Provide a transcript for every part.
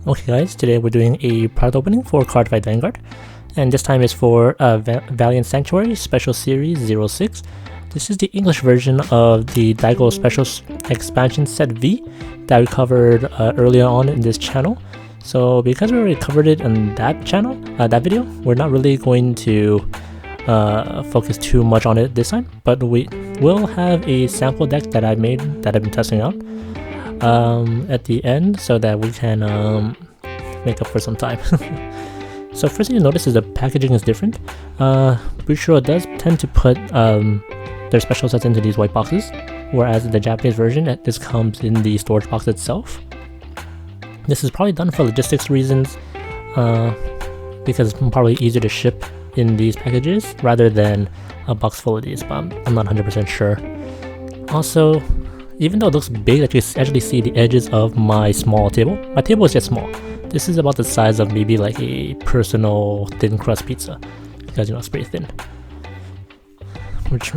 Okay guys, today we're doing a product opening for Cardfight Vanguard, and this time is for Valiant Sanctuary Special Series 06. This is the English version of the Daigo Special Expansion Set V that we covered earlier on in this channel. So because we already covered it on that channel, that video, we're not really going to focus too much on it this time, but we will have a sample deck that I made that I've been testing out at the end so that we can make up for some time. So first thing you notice is the packaging is different. Bushiroad does tend to put their special sets into these white boxes, whereas in the Japanese version this comes in the storage box itself. This is probably done for logistics reasons, because it's probably easier to ship in these packages rather than a box full of these, but I'm not 100% sure. Also, even though it looks big that you actually see the edges of my small table, my table is just small. This is about the size of maybe like a personal thin crust pizza, because you know it's pretty thin.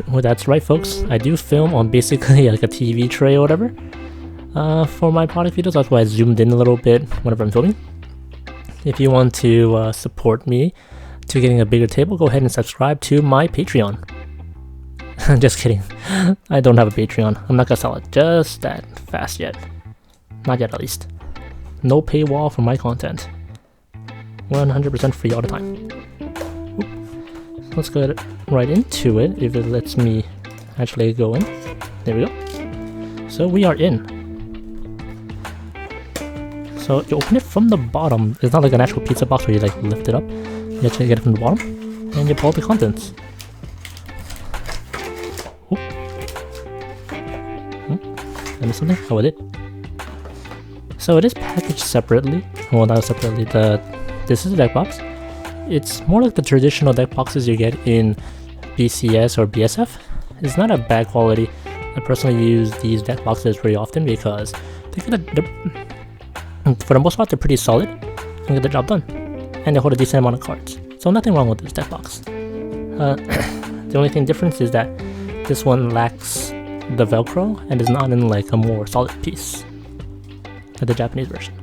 Well, that's right folks, I do film on basically like a TV tray or whatever for my product videos. That's why I zoomed in a little bit whenever I'm filming. If you want to support me to getting a bigger table, go ahead and subscribe to my Patreon. Just kidding, I don't have a Patreon. I'm not gonna sell it just that fast yet. Not yet at least. No paywall for my content. 100% free all the time. Oop. Let's go right into it if it lets me actually go in. There we go. So we are in. So you open it from the bottom. It's not like an actual pizza box where you like lift it up. You actually get it from the bottom and you pull out the contents. I missed something? Oh, it did. So it is packaged separately. Well, not separately. This is the deck box. It's more like the traditional deck boxes you get in BCS or BSF. It's not a bad quality. I personally use these deck boxes pretty often because for the most part they're pretty solid and get the job done. And they hold a decent amount of cards. So nothing wrong with this deck box. The only thing difference is that this one lacks the Velcro and is not in like a more solid piece like the Japanese version.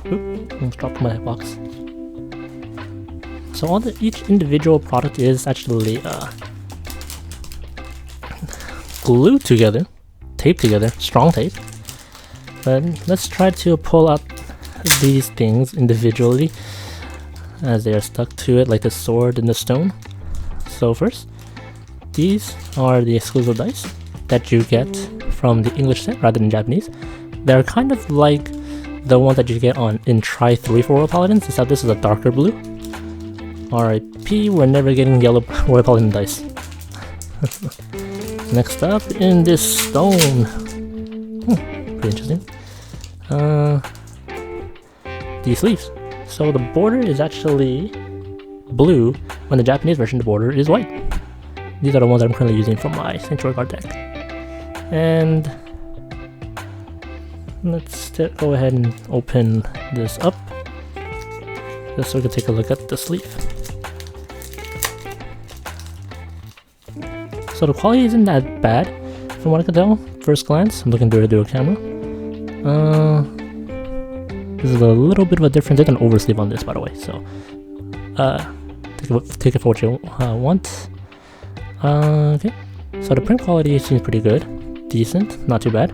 Oop, almost dropped my box. So each individual product is actually glued together, taped together, strong tape. But let's try to pull out these things individually as they are stuck to it like the sword and the stone. So first, these are the exclusive dice that you get from the English set rather than Japanese. They're kind of like the ones that you get in Try 3 for Royal Paladins, except this is a darker blue. RIP, we're never getting yellow Royal Paladin dice. Next up in this stone. Pretty interesting. These sleeves. So the border is actually blue, when the Japanese version the border is white. These are the ones that I'm currently using for my Sanctuary card deck. And let's go ahead and open this up just so we can take a look at the sleeve. So the quality isn't that bad from what I can tell first glance. I'm looking through a camera. This is a little bit of a difference. There's an oversleeve on this, by the way, so take it for what you want. Okay, so the print quality seems pretty good, decent, not too bad.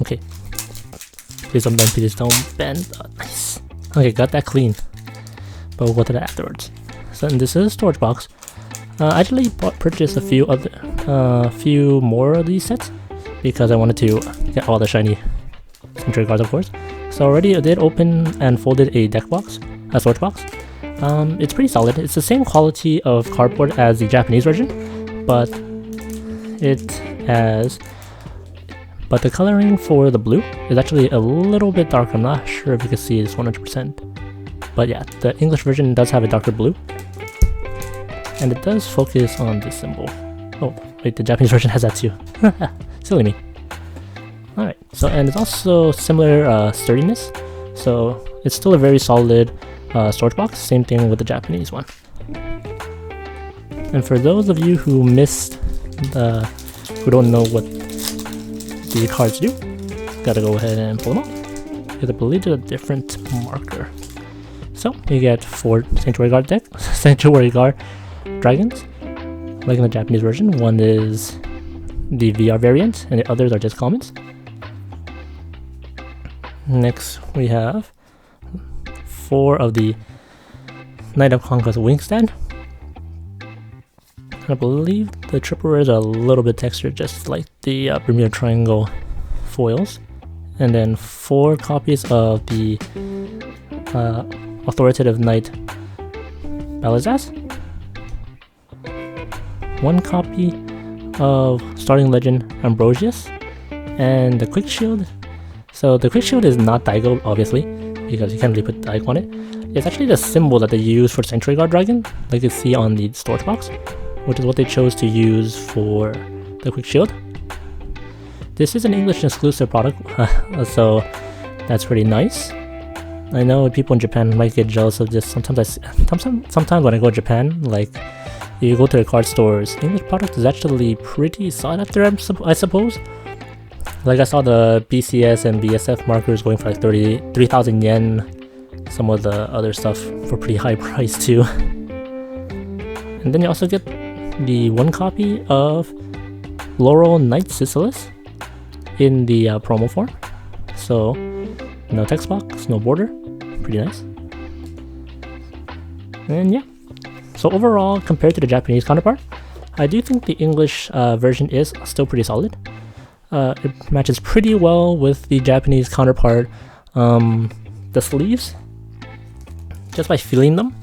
Okay, please don't bend. Nice. Okay, got that clean, but we'll go to that afterwards. So this is a storage box. I actually purchased a few more of these sets because I wanted to get all the shiny Sanctuary cards, of course. So already I did open and folded a deck box, a storage box. It's pretty solid. It's the same quality of cardboard as the Japanese version, but the coloring for the blue is actually a little bit darker. I'm not sure if you can see this 100%, but yeah, the English version does have a darker blue, and it does focus on this symbol. Oh wait, the Japanese version has that too. Silly me. Alright, so and it's also similar sturdiness, so it's still a very solid storage box. Same thing with the Japanese one. And for those of you who who don't know what the cards do, gotta go ahead and pull them out, because I believe there's a different marker. So you get 4 Sanctuary Guard dragons, like in the Japanese version. One is the VR variant, and the others are just commons. Next, we have 4 of the Knight of Conquest Wingstand. I believe the triple rares are a little bit textured, just like the Bermuda Triangle foils. And then 4 copies of the Authoritative Knight Balazaz. 1 copy of Starting Legend Ambrosius. And the Quick Shield. So the Quick Shield is not Daigo, obviously, because you can't really put Daigo on it. It's actually the symbol that they use for Sanctuary Guard Dragon, like you see on the storage box, which is what they chose to use for the Quick Shield. This is an English exclusive product, so that's pretty nice. I know people in Japan might get jealous of this. Sometimes when I go to Japan, like, you go to the card stores, English product is actually pretty sought after, I suppose. Like, I saw the BCS and BSF markers going for like 3,000 yen. Some of the other stuff for pretty high price too. And then you also get the 1 copy of Laurel Knight Sisylis in the promo form. So no text box, no border, pretty nice. And yeah, so overall, compared to the Japanese counterpart, I do think the English version is still pretty solid. It matches pretty well with the Japanese counterpart. The sleeves, just by feeling them,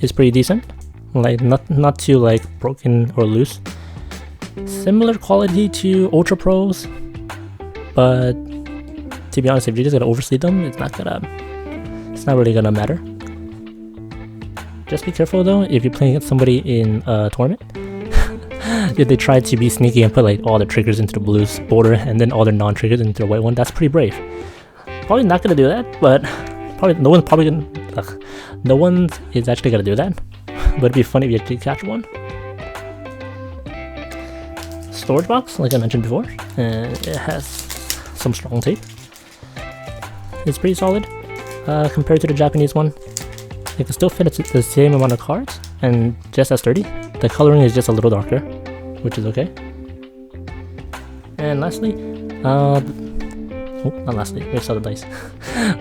is pretty decent. Like, not too like broken or loose. Similar quality to Ultra Pros, but to be honest, if you're just gonna oversleeve them, it's not really gonna matter. Just be careful though, if you're playing against somebody in a tournament. If they try to be sneaky and put like all their triggers into the blue border and then all their non-triggers into the white one, that's pretty brave. Probably not gonna do that, but no one is actually gonna do that. But it'd be funny if you actually catch one. Storage box, like I mentioned before, and it has some strong tape. It's pretty solid compared to the Japanese one. It can still fit the same amount of cards and just as sturdy. The coloring is just a little darker, which is okay. And lastly, not lastly, we saw the dice.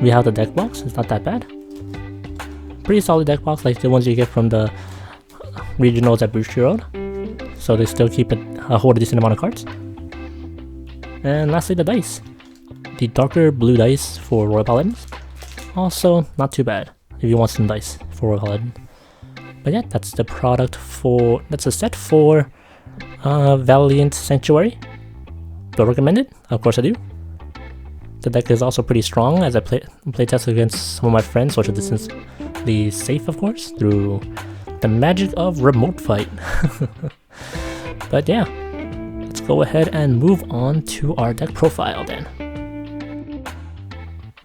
We have the deck box. It's not that bad. Pretty solid deck box, like the ones you get from the regionals at Bushiroad. So they still keep hold a decent amount of cards. And lastly, the dice. The darker blue dice for Royal Paladins. Also, not too bad if you want some dice for Royal Paladin. But yeah, that's the that's a set for Valiant Sanctuary. Do I recommend it? Of course I do. The deck is also pretty strong as I playtest against some of my friends, social distantly safe, of course, through the magic of remote fight. But yeah, let's go ahead and move on to our deck profile then.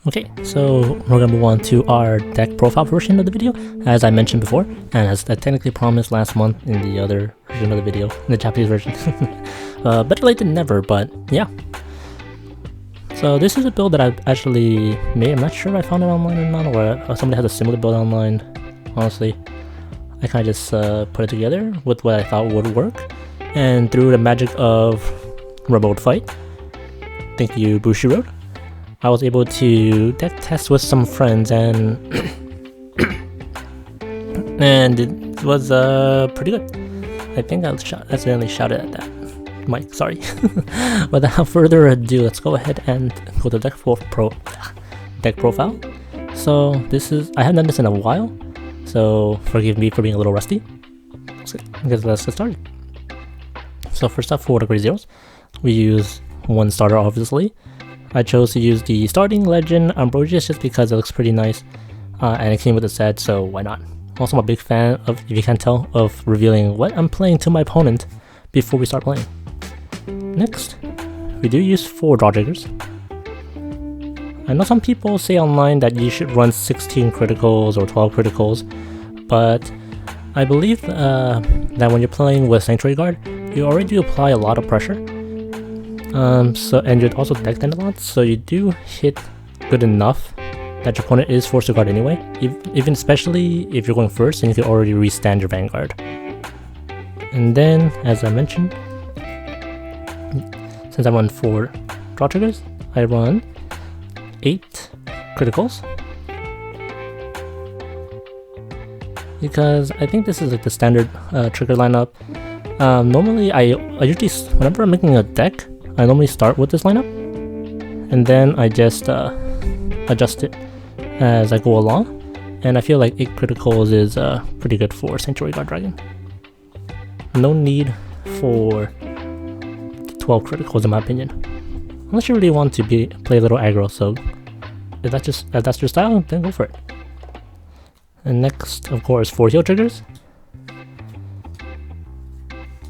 Okay, so we're gonna move on to our deck profile portion of the video, as I mentioned before, and as I technically promised last month in the other version of the video, in the Japanese version. Better late than never, but yeah. So this is a build that I've actually made. I'm not sure if I found it online or not, or somebody has a similar build online. Honestly, I kind of just put it together with what I thought would work, and through the magic of remote fight, thank you Bushiroad, I was able to deck test with some friends, and and it was pretty good. I think I accidentally shouted at that mic, sorry. Without further ado, let's go ahead and go to deck profile. So I haven't done this in a while, so forgive me for being a little rusty. Let's get started. So first up, for the grade zeros, we use one starter, obviously. I chose to use the Starting Legend Ambrosius just because it looks pretty nice, and it came with a set, so why not? Also, I'm a big fan of, if you can't tell, of revealing what I'm playing to my opponent before we start playing. Next, we do use 4 draw triggers. I know some people say online that you should run 16 criticals or 12 criticals, but I believe that when you're playing with Sanctuary Guard, you already apply a lot of pressure. And you're also decked in a lot, so you do hit good enough that your opponent is forced to guard anyway, even especially if you're going first and you can already restand your Vanguard. And then, as I mentioned, since I run 4 draw triggers, I run 8 criticals. Because I think this is like the standard trigger lineup. Normally, I usually, whenever I'm making a deck, I normally start with this lineup, and then I just adjust it as I go along. And I feel like 8 criticals is pretty good for Sanctuary Guard Dragon. No need for 12 criticals in my opinion, unless you really want to play a little aggro. So if that's your style, then go for it. And next, of course, 4 heal triggers.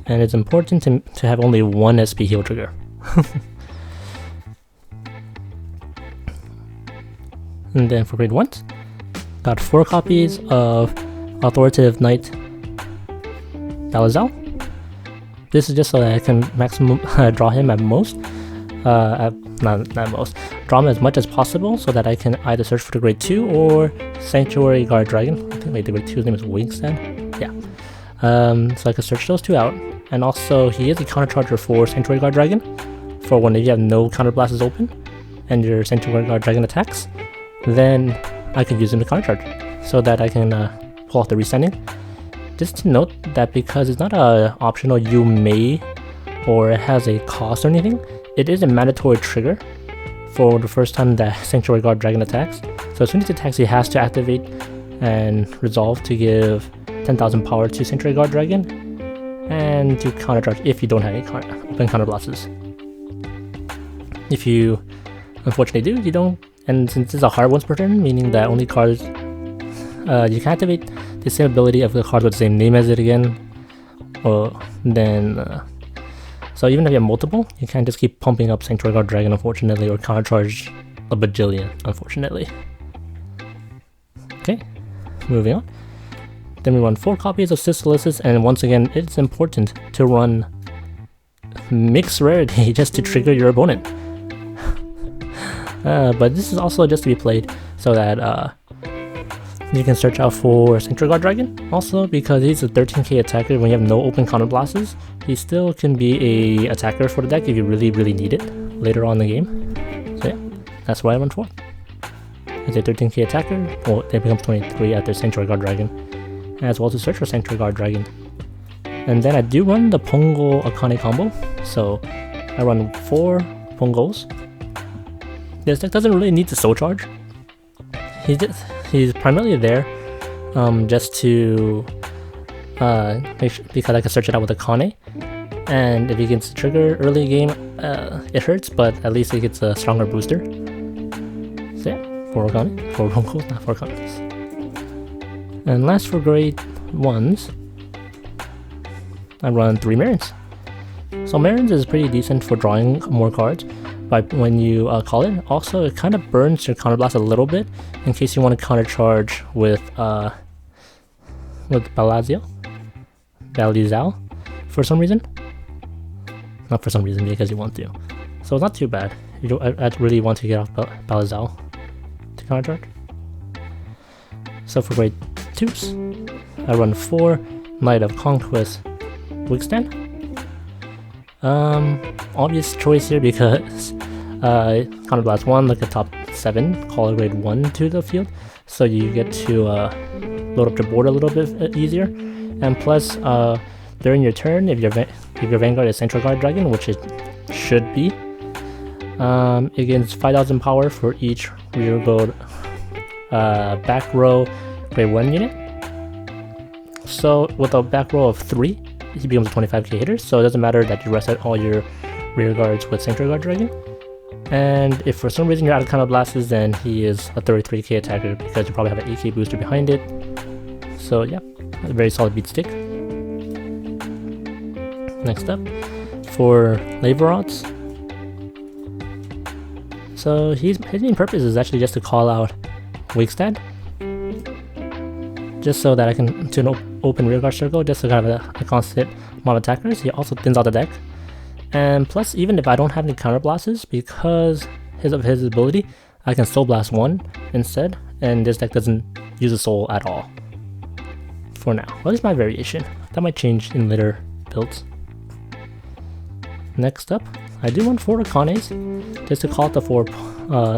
And it's important to have only 1 SP heal trigger. And then for grade 1s, got 4 copies of Authoritative Knight Balazal. This is just so that I can maximum draw him at most. Not most. Draw him as much as possible so that I can either search for the grade 2 or Sanctuary Guard Dragon. I think like the grade 2's name is Wingstead. Yeah. So I can search those 2 out. And also he is a countercharger for Sanctuary Guard Dragon. For when you have no counterblasts open and your Sanctuary Guard Dragon attacks, then I can use him to countercharge so that I can pull off the resending. Just to note that because it's not a optional you may or it has a cost or anything, it is a mandatory trigger for the first time that Sanctuary Guard Dragon attacks. So as soon as it attacks, he has to activate and resolve to give 10,000 power to Sanctuary Guard Dragon and to countercharge if you don't have any open counterblasts. If you unfortunately do, you don't. And since it's a hard once per turn, meaning that only cards you can activate the same ability of the card with the same name as it again, or then so even if you have multiple, you can't just keep pumping up Sanctuary Guard Dragon, unfortunately, or countercharge a bajillion, unfortunately. Okay, moving on. Then we run 4 copies of Sisylius, and once again, it's important to run mixed rarity just to trigger your opponent. But this is also just to be played so that you can search out for Sanctuary Guard Dragon. Also, because he's a 13k attacker, when you have no open counterblasts, he still can be a attacker for the deck if you really need it later on in the game. So yeah, that's why I run 4. As a 13k attacker, well, it becomes 23 after Sanctuary Guard Dragon, as well to search for Sanctuary Guard Dragon. And then I do run the Pongo Akane combo, so I run 4 Pongos. This deck doesn't really need to soul charge. He's primarily there just to make sure, because I can search it out with a Kane, and if he gets a trigger early game, it hurts, but at least he gets a stronger booster. So yeah, 4 Kane, 4 Pongos, not 4 Kanes. And last for grade 1s, I run 3 Marins. So Marins is pretty decent for drawing more cards when you call it. Also, it kind of burns your counterblast a little bit in case you want to countercharge with Balazal for some reason. Not for some reason, because you want to. So it's not too bad. I really want to get off Balazal to countercharge. So for grade 2s, I run 4 Knight of Conquest Wigstand. Obvious choice here because counterblast 1, look at top 7, call it grade 1 to the field, so you get to load up your board a little bit easier. And plus, during your turn, if your Vanguard is Sanctuary Guard Dragon, which it should be, it gains 5,000 power for each rear guard back row grade 1 unit. So with a back row of 3, he becomes a 25k hitter, so it doesn't matter that you reset all your rear guards with Sanctuary Guard Dragon. And if for some reason you're out of counterblasts, then he is a 33k attacker because you probably have an 8k booster behind it. So yeah, a very solid beat stick. Next up, for Laverots. So his main purpose is actually just to call out Wakestad, just so that I can to an open rearguard circle, just to have a constant amount of attackers. He also thins out the deck, and plus, even if I don't have any counter blasts, because of his ability, I can Soul Blast 1 instead, and this deck doesn't use a soul at all. For now, well, that's my variation. That might change in later builds. Next up, I do want 4 Akanes, just to call out the 4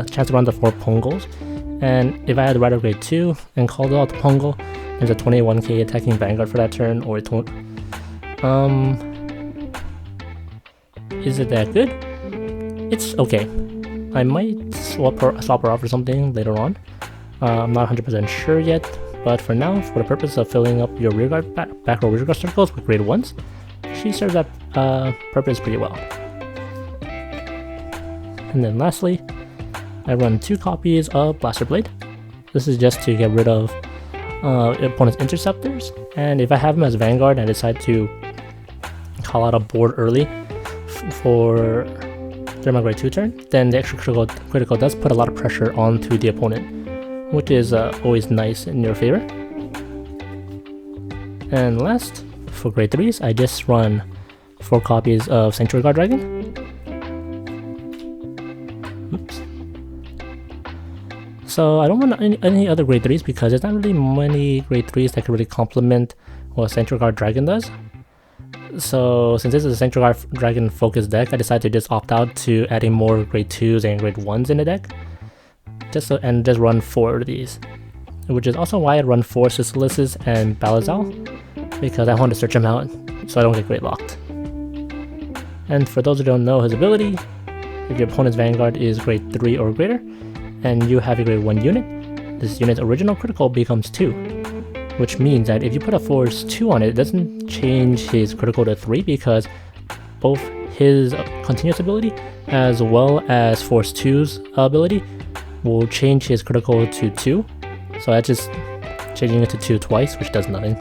chance to run the 4 Pongos. And if I had the Rider Grade 2 and called out the Pongo, there's a 21k attacking Vanguard for that turn, or it won't. Is it that good? It's okay. I might swap her off or something later on. I'm not 100% sure yet, but for now, for the purpose of filling up your rearguard back row rearguard circles with grade 1s, she serves that purpose pretty well. And then lastly, I run 2 copies of Blaster Blade. This is just to get rid of opponent's interceptors, and if I have them as Vanguard and I decide to call out a board early during my grade 2 turn, then the extra critical does put a lot of pressure onto the opponent, which is always nice in your favor. And last, for grade 3s, I just run 4 copies of Sanctuary Guard Dragon. Oops. So I don't want any other grade 3s because there's not really many grade 3s that can really complement what Sanctuary Guard Dragon does. So since this is a Sanctuary Guard Dragon focused deck, I decided to just opt out to adding more grade 2s and grade 1s in the deck. Just run 4 of these. Which is also why I run 4 Sicilises and Balazal, because I want to search him out so I don't get grade locked. And for those who don't know his ability, if your opponent's Vanguard is grade 3 or greater, and you have a grade 1 unit, this unit's original critical becomes 2. Which means that if you put a Force 2 on it, it doesn't change his critical to 3 because both his continuous ability as well as Force 2's ability will change his critical to 2. So that's just changing it to 2 twice, which does nothing.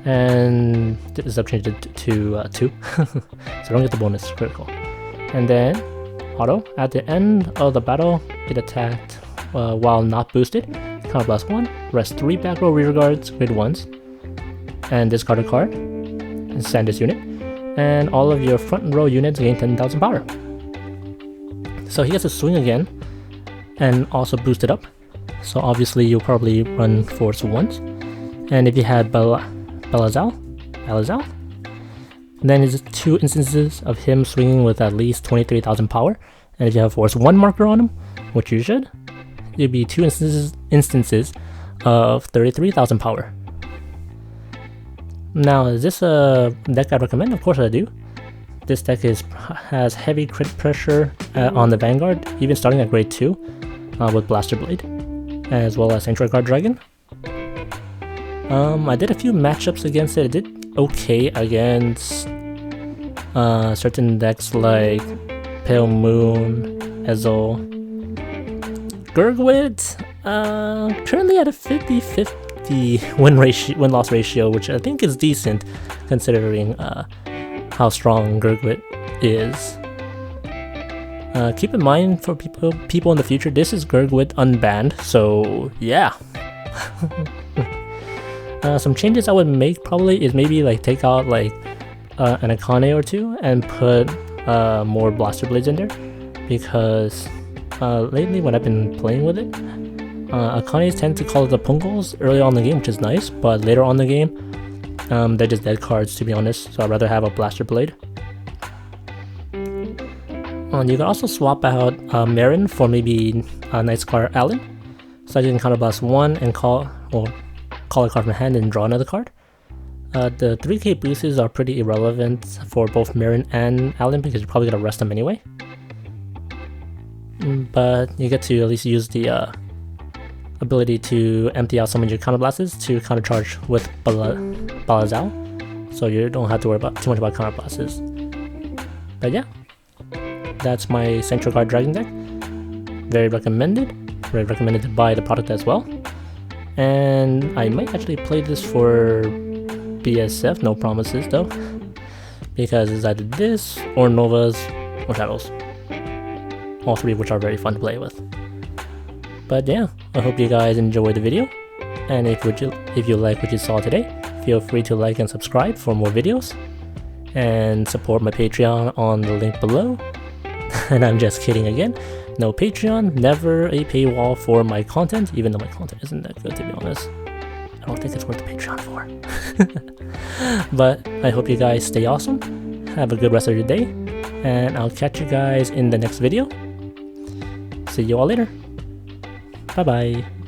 And this up changed it to 2, so I don't get the bonus critical. And then auto, at the end of the battle, it attacked while not boosted. Counter Blast 1, rest 3 back row rear guards, grade 1s, and discard a card, and send this unit, and all of your front row units gain 10,000 power. So he gets to swing again, and also boost it up, so obviously you'll probably run Force 1s, and if you had Balazal, then it's 2 instances of him swinging with at least 23,000 power, and if you have Force 1 marker on him, which you should, it'd be 2 instances of 33,000 power. Now, is this a deck I recommend? Of course I do. This deck has heavy crit pressure on the Vanguard, even starting at grade 2 with Blaster Blade, as well as Sanctuary Guard Dragon. I did a few matchups against it. It did okay against certain decks like Pale Moon, Ezel, Gurgwit, currently at a 50-50 win-loss ratio, which I think is decent considering how strong Gurgwit is. Keep in mind for people in the future, this is Gurgwit unbanned, so yeah. Some changes I would make probably is maybe like take out like an Akane or 2 and put more Blaster Blades in there, because lately when I've been playing with it, Akanes tend to call it the Pungles early on in the game, which is nice, but later on in the game, they're just dead cards to be honest, so I'd rather have a Blaster Blade. You can also swap out Marin for maybe Nightscar Allen, so you can Counter Blast 1 and call a card from hand and draw another card. The 3k boosts are pretty irrelevant for both Marin and Allen because you're probably going to rest them anyway. But you get to at least use the ability to empty out some of your counter blasts to counter charge with Balazal, so you don't have to worry too much about counter blasts. But yeah, that's my Sanctuary Guard Dragon deck. Very recommended to buy the product as well. And I might actually play this for BSF, no promises though, because it's either this or Novas or Shadows. all three of which are very fun to play with. But yeah, I hope you guys enjoyed the video, and if you like what you saw today, feel free to like and subscribe for more videos, and support my Patreon on the link below. And I'm just kidding again, no Patreon, never a paywall for my content, even though my content isn't that good, to be honest. I don't think it's worth the Patreon for. But I hope you guys stay awesome, have a good rest of your day, and I'll catch you guys in the next video. See you all later. Bye bye.